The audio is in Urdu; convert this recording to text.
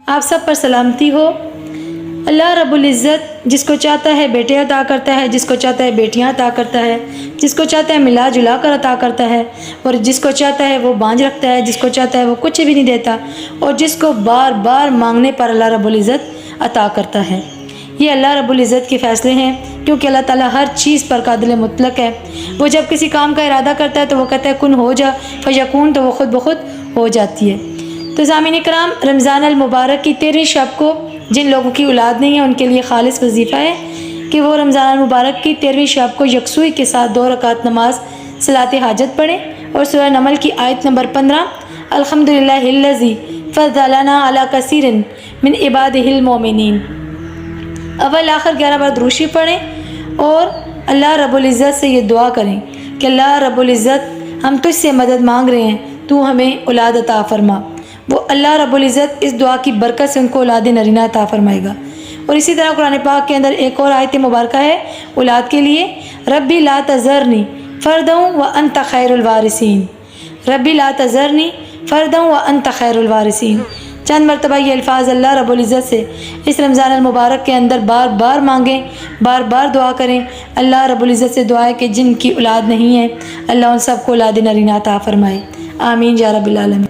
آپ سب پر سلامتی ہو۔ اللہ رب العزت جس کو چاہتا ہے بیٹے عطا کرتا ہے، جس کو چاہتا ہے بیٹیاں عطا کرتا ہے، جس کو چاہتا ہے ملا جلا کر عطا کرتا ہے، اور جس کو چاہتا ہے وہ بانجھ رکھتا ہے، جس کو چاہتا ہے وہ کچھ بھی نہیں دیتا، اور جس کو بار بار مانگنے پر اللہ رب العزت عطا کرتا ہے۔ یہ اللہ رب العزت کے فیصلے ہیں، کیونکہ اللہ تعالیٰ ہر چیز پر قادر مطلق ہے۔ وہ جب کسی کام کا ارادہ کرتا ہے تو وہ کہتا ہے کن ہو جا فیکون، تو وہ خود بخود ہو جاتی ہے۔ تو سامعین کرام، رمضان المبارک کی 13ویں شب کو جن لوگوں کی اولاد نہیں ہے ان کے لیے خالص وظیفہ ہے کہ وہ رمضان المبارک کی 13ویں شب کو یکسوئی کے ساتھ 2 رکعت نماز صلاۃ حاجت پڑھیں اور سورہ نمل کی آیت نمبر 15 الحمدللہ الذی فضلنا علی کثیر من عبادہ المؤمنین اول آخر 11 بار درود شریف پڑھیں اور اللہ رب العزت سے یہ دعا کریں کہ اللہ رب العزت ہم تجھ سے مدد مانگ رہے ہیں، تو ہمیں اولاد عطا فرما۔ وہ اللہ رب العزت اس دعا کی برکت سے ان کو اولاد نرینہ عطا فرمائے گا۔ اور اسی طرح قرآن پاک کے اندر ایک اور آیت مبارکہ ہے اولاد کے لیے، ربی لا تذرنی فردا وانت خیر الوارثین، ربی لا تذرنی فردا وانت خیر الوارثین۔ چند مرتبہ یہ الفاظ اللہ رب العزت سے اس رمضان المبارک کے اندر بار بار مانگیں، بار بار دعا کریں۔ اللہ رب العزت سے دعا ہے کہ جن کی اولاد نہیں ہے اللہ ان سب کو اولاد نرینہ عطا فرمائے، آمین یا رب العالمین۔